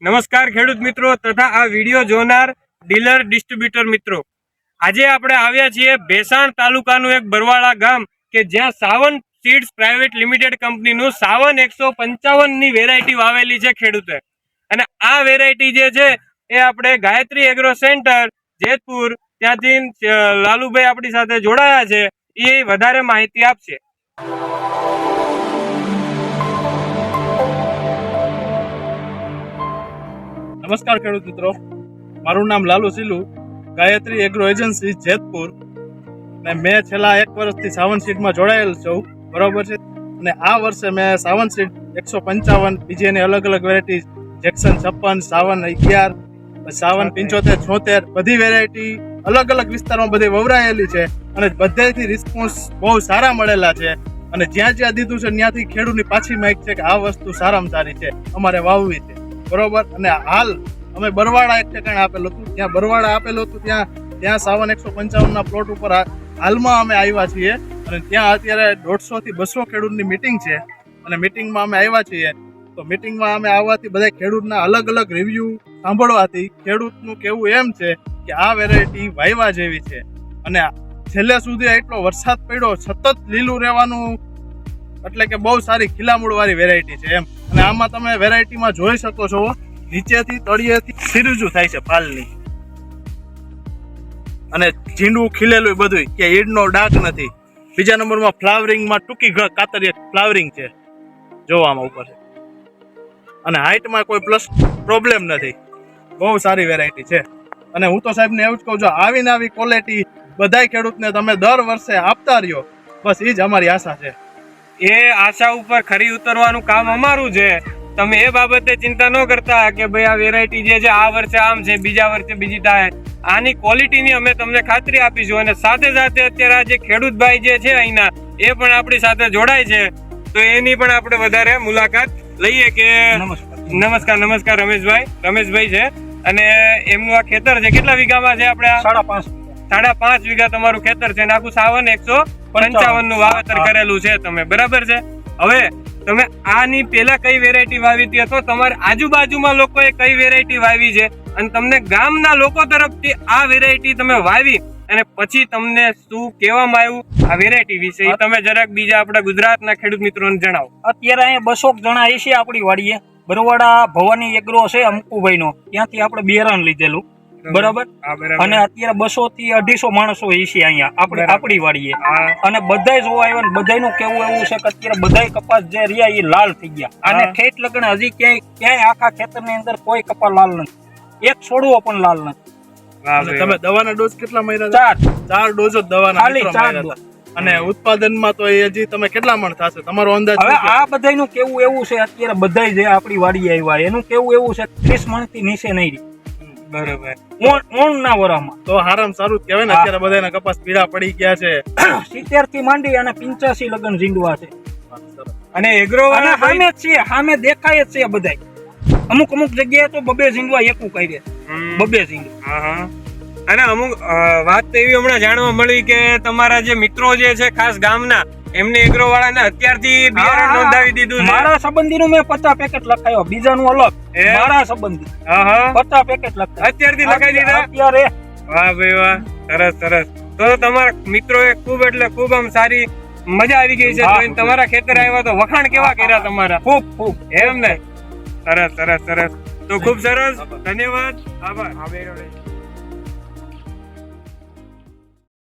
નમસ્કાર ખેડૂત મિત્રો તથા આ વિડીયો જોનાર ડીલર ડિસ્ટ્રીબ્યુટર મિત્રો, આજે આપણે આવ્યા છીએ ભેસાણ તાલુકાનું એક બરવાળા ગામ કે જ્યાં સાવન સીડ્સ પ્રાઇવેટ લિમિટેડ કંપનીનું સાવન 155 ની વેરાયટી વાવેલી છે ખેડૂતે. અને આ વેરાયટી જે છે એ આપણે ગાયત્રી એગ્રો સેન્ટર જેતપુર ત્યાંથી લાલુભાઈ આપણી સાથે જોડાયા છે, એ વધારે માહિતી આપશે. નમસ્કાર ખેડૂત મિત્રો, મારું નામ લાલુ સિલુ, ગાયત્રી એગ્રો એજન્સી જેતપુર, અને મેં છેલ્લા 1 વર્ષથી સાવન સીડમાં જોડાયેલ છું, બરાબર છે. અને આ વર્ષે મેં સાવન સીડ 155 બીજી એની અલગ અલગ વેરાયટી જેક્સન 56, સાવન 11, સાવન 75, 76 બધી વેરાયટી અલગ અલગ વિસ્તારમાં બધી વવરાયેલી છે અને બધેથી રિસ્પોન્સ બહુ સારા મળેલા છે. અને જ્યાં જ્યાં દીધું છે ત્યાંથી ખેડૂતની પાછી માગ છે કે આ વસ્તુ સારામાં સારી છે, અમારે વાવવી છે, બરોબર. અને હાલ અમે બરવાડા એક ઠેકાણે આપેલું હતું, ત્યાં બરવાડા આપેલું હતું ત્યાં સાવન 155 ના પ્લોટ ઉપર હાલમાં અમે આવ્યા છીએ. અને ત્યાં અત્યારે 150 થી 200 ખેડૂતની મિટિંગ છે અને મિટિંગમાં અમે આવ્યા છીએ. તો મિટિંગમાં અમે આવવાથી બધા ખેડૂતના અલગ અલગ રિવ્યૂ સાંભળવાથી ખેડૂતનું કહેવું એમ છે કે આ વેરાયટી વાયવા જેવી છે. અને છેલ્લે સુધી એટલો વરસાદ પડ્યો, સતત લીલું રહેવાનું, એટલે કે બહુ સારી ખીલામૂળ વાળી વેરાયટી છે એમ. અને આમાં તમે વેરાયટીમાં જોઈ શકો છો, નીચેથી તળિયેથી સિરજુ થાય છે ફાલની, અને ઝીંડવું ખીલેલું બધું, કે ઈડનો ડાઘ નથી. બીજા નંબરમાં ફ્લાવરિંગમાં ટૂંકી કાતરિયા ફ્લાવરિંગ છે જોવામાં ઉપર છે, અને હાઇટમાં કોઈ પ્લસ પ્રોબ્લેમ નથી. બહુ સારી વેરાયટી છે. અને હું તો સાહેબને એવું જ કહું છું, આવીને આવી ક્વોલિટી બધાય ખેડૂતને તમે દર વર્ષે આપતા રહ્યો, બસ એ જ અમારી આશા છે. એ આશા ઉપર ખરી ઉતરવાનું કામ અમારું છે. તમે એ બાબતે ચિંતા ન કરતા કે ભાઈ આ વેરાયટી જે છે આ વર્ષે આમ છે, બીજા વર્ષે બીજી થાય. આની ક્વોલિટીની અમે તમને ખાતરી આપીશું. અને સાથે સાથે અત્યારે આ જે ખેડૂત ભાઈ જે છે અહીંના, એ પણ આપણી સાથે જોડાય છે, તો એની પણ આપણે વધારે મુલાકાત લઈએ. કે નમસ્કાર રમેશભાઈ છે, અને એમનું આ ખેતર છે, કેટલા વીઘામાં છે? આપણે 5.5 વીઘા તમારું ખેતર છે, અને આખું સાવન 155 નું વાવેતર કરેલું છે તમે, બરાબર છે. હવે તમે આની પેલા કઈ વેરાયટી વાવી હતી, અથવા તમારા આજુબાજુમાં લોકોએ કઈ વેરાયટી વાવી છે, અને તમને ગામના લોકો તરફથી આ વેરાયટી તમે વાવી અને પછી તમને શું કહેવામાં આવ્યું આ વેરાયટી વિશે, એ તમે જરાક બીજા આપણા ગુજરાતના ખેડૂત મિત્રોને જણાવો. અત્યારે અહીંયા 200 જણા એ છે આપણી વાડીએ. બરવાડા ભવાની એગ્રો છે અંકુભાઈ નો, ત્યાંથી આપણે બિયારણ લીધેલું, બરાબર. અને અત્યારે 200 થી 250 માણસો એ છે અહીંયા આપણી વાડીએ. અને બધાય જોવા આવ્યા ને બધાયનું કેવું એવું છે કે અત્યારે બધાય કપાસ જે રહ્યા એ લાલ થઈ ગયા. અને ઠેઠ લગણ હજી ક્યાંય આખા ખેતરની અંદર કોઈ કપાસ લાલ નથી, એક છોડવો પણ લાલ નથી. તમે દવાના ડોઝ કેટલા માર્યા? 4 ડોઝ જ દવાના માર્યા હતા. અને ઉત્પાદનમાં તો એ હજી તમે કેટલા મણ થશે તમારો અંદાજ? હવે આ બધાયનું કેવું એવું છે, અત્યારે બધાય જે આપણી વાડીએ આવ્યા એનું કેવું એવું છે 30 મણથી નીચે નહીં રહી, બરોબર. ઓણના વરામાં તો હારામાં સારું જ કહેવાય ને. અત્યારે બધાના કપાસ પીળા પડી ગયા છે. 70 થી માંડી અને 85 લગન ઝીંડવા છે. અને એગ્રો વાળા સામે જ છે, સામે દેખાય જ છે બધાય. અમુક જગ્યાએ તો 2 ઝીંડવા એકું કાઢે, 2 ઝીંડવા. અને અમુક વાત તો એવી હમણાં જાણવા મળી કે તમારા જે મિત્રો જે છે ખાસ ગામના, એમને એગ્રો વાળાને અત્યારથી બિયારણ નોંધાવી દીધું. મારા સંબંધીનું મેં 50 પેકેટ લખાયો, બીજાનું અલગ. મારા સંબંધી 50 પેકેટ લખાયો અત્યારથી લખાઈ દીધા અત્યારે. વાહ ભાઈ વાહ, સરસ. તો તમારા મિત્રોએ ખૂબ એટલે ખૂબ આમ સારી મજા આવી ગઈ છે. તમારા ખેતર આવ્યા તો વખાણ કેવા કર્યા તમારા? ખૂબ એમ ને? સરસ. તો ખૂબ સરસ, ધન્યવાદ, આભાર.